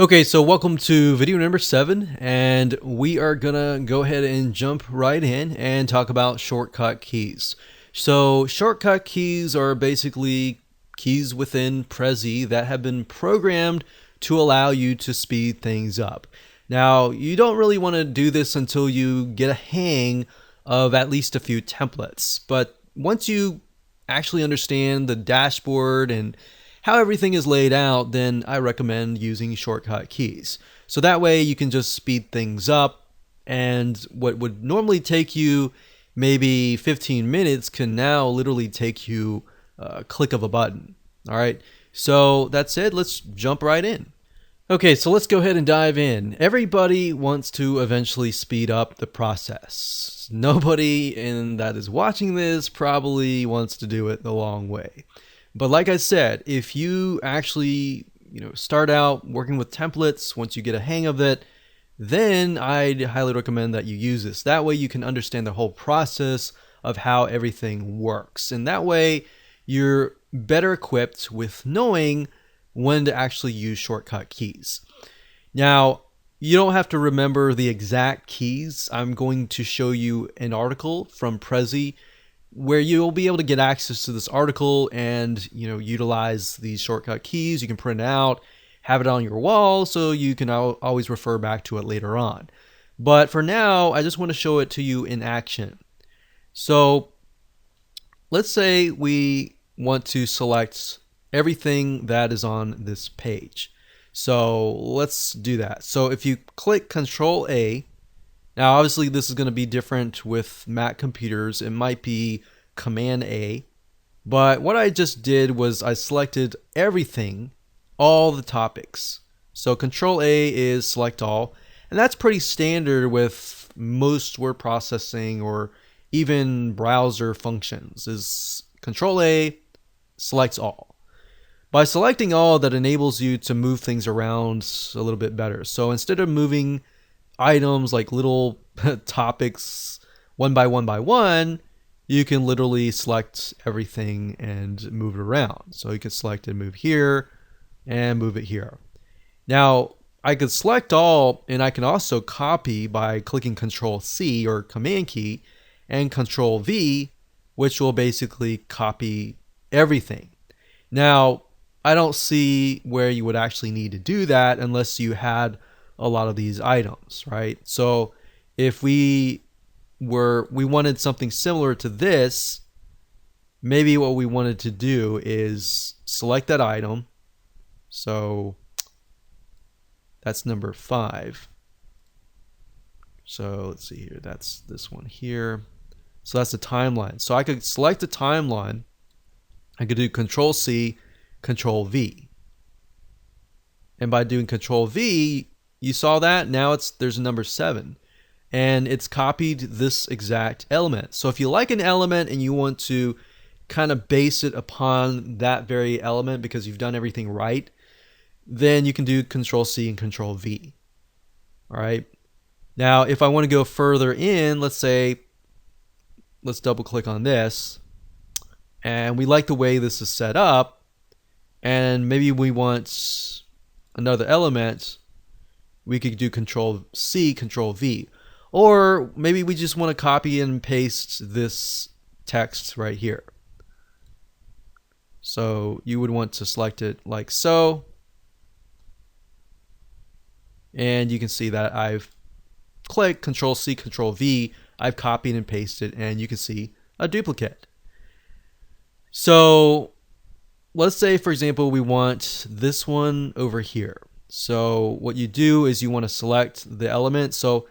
Okay, so welcome to video number 7, and we are gonna go ahead and jump right in and talk about shortcut keys. So shortcut keys are basically keys within Prezi that have been programmed to allow you to speed things up. Now, you don't really want to do this until you get a hang of at least a few templates, but once you actually understand the dashboard and how everything is laid out, then I recommend using shortcut keys. So that way you can just speed things up, and what would normally take you maybe 15 minutes can now literally take you a click of a button. All right, so that said, let's jump right in. Okay, so let's go ahead and dive in. Everybody wants to eventually speed up the process. Nobody that is watching this probably wants to do it the long way. But like I said, if you actually start out working with templates, once you get a hang of it, then I'd highly recommend that you use this. That way you can understand the whole process of how everything works. And that way you're better equipped with knowing when to actually use shortcut keys. Now, you don't have to remember the exact keys. I'm going to show you an article from Prezi where you'll be able to get access to this article and utilize these shortcut keys. You can print it out, have it on your wall, so you can always refer back to it later on. But for now, I just want to show it to you in action. So let's say we want to select everything that is on this page. So let's do that. So if you click Control A, now obviously this is going to be different with Mac computers. It might be Command A, but what I just did was I selected everything, all the topics. So Control A is select all, and that's pretty standard with most word processing or even browser functions. Is Control A selects all. By selecting all, that enables you to move things around a little bit better. So instead of moving items like little topics one by one, you can literally select everything and move it around. So you can select and move here and move it here. Now, I could select all, and I can also copy by clicking Control C or Command key and Control V, which will basically copy everything. Now, I don't see where you would actually need to do that unless you had a lot of these items, right? So if we wanted something similar to this, maybe what we wanted to do is select that item. So that's number 5. So let's see here, that's this one here. So that's the timeline. So I could select the timeline. I could do Control C, Control V. And by doing Control V, you saw that now there's a number 7, and it's copied this exact element. So if you like an element and you want to kind of base it upon that very element because you've done everything right, then you can do Control C and Control V. All right. Now, if I want to go further in, let's double click on this, and we like the way this is set up, and maybe we want another element, we could do Control C, Control V. Or maybe we just want to copy and paste this text right here. So you would want to select it like so. And you can see that I've clicked Control C, Control V. I've copied and pasted, and you can see a duplicate. So let's say, for example, we want this one over here. So what you do is you want to select the element. So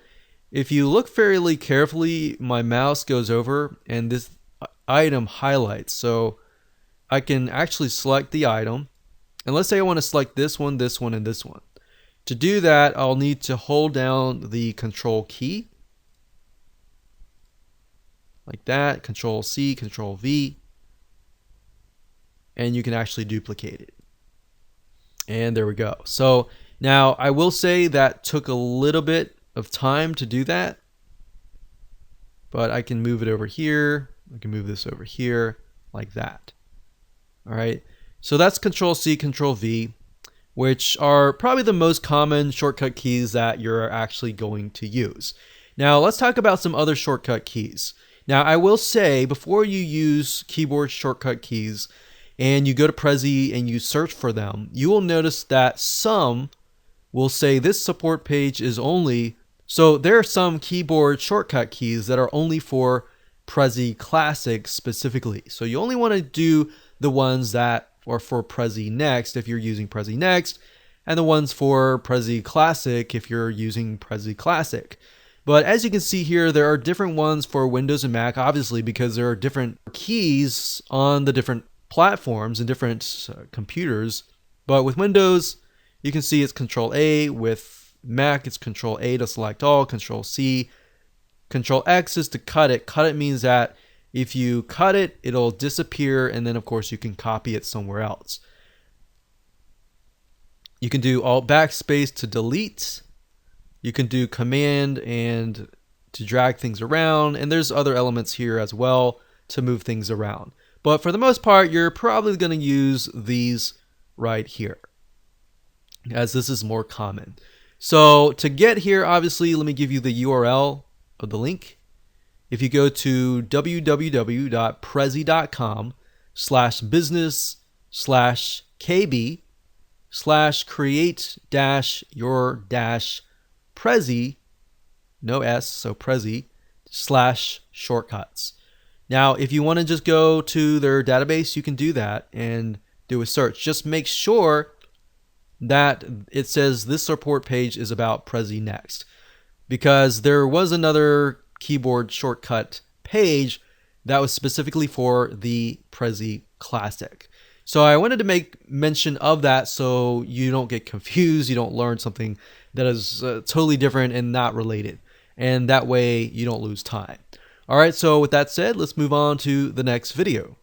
if you look fairly carefully, my mouse goes over and this item highlights. So I can actually select the item. And let's say I want to select this one, and this one. To do that, I'll need to hold down the Control key. Like that, Control C, Control V. And you can actually duplicate it. And there we go. So now I will say that took a little bit of time to do that, but I can move it over here. I can move this over here like that. All right. So that's Control C, Control V. which are probably the most common shortcut keys that you're actually going to use. Now let's talk about some other shortcut keys. Now I will say, before you use keyboard shortcut keys and you go to Prezi and you search for them, you will notice that some will say this support page is only, so there are some keyboard shortcut keys that are only for Prezi Classic specifically. So you only want to do the ones that are for Prezi Next if you're using Prezi Next, and the ones for Prezi Classic if you're using Prezi Classic. But as you can see here, there are different ones for Windows and Mac, obviously, because there are different keys on the different platforms and different computers. But with Windows, you can see it's Control A. With Mac, it's Control A to select all, Control C. Control X is to cut it. Cut it means that if you cut it, it'll disappear, and then of course you can copy it somewhere else. You can do Alt Backspace to delete. You can do Command and to drag things around, and there's other elements here as well to move things around. But for the most part, you're probably going to use these right here, as this is more common. So to get here, obviously, let me give you the URL of the link. If you go to www.prezi.com/business/create-your-Prezi, no S, so Prezi/shortcuts. Now, if you want to just go to their database, you can do that and do a search. Just make sure that it says this support page is about Prezi Next, because there was another keyboard shortcut page that was specifically for the Prezi Classic. So I wanted to make mention of that so you don't get confused, you don't learn something that is totally different and not related, and that way you don't lose time. All right, so with that said, let's move on to the next video.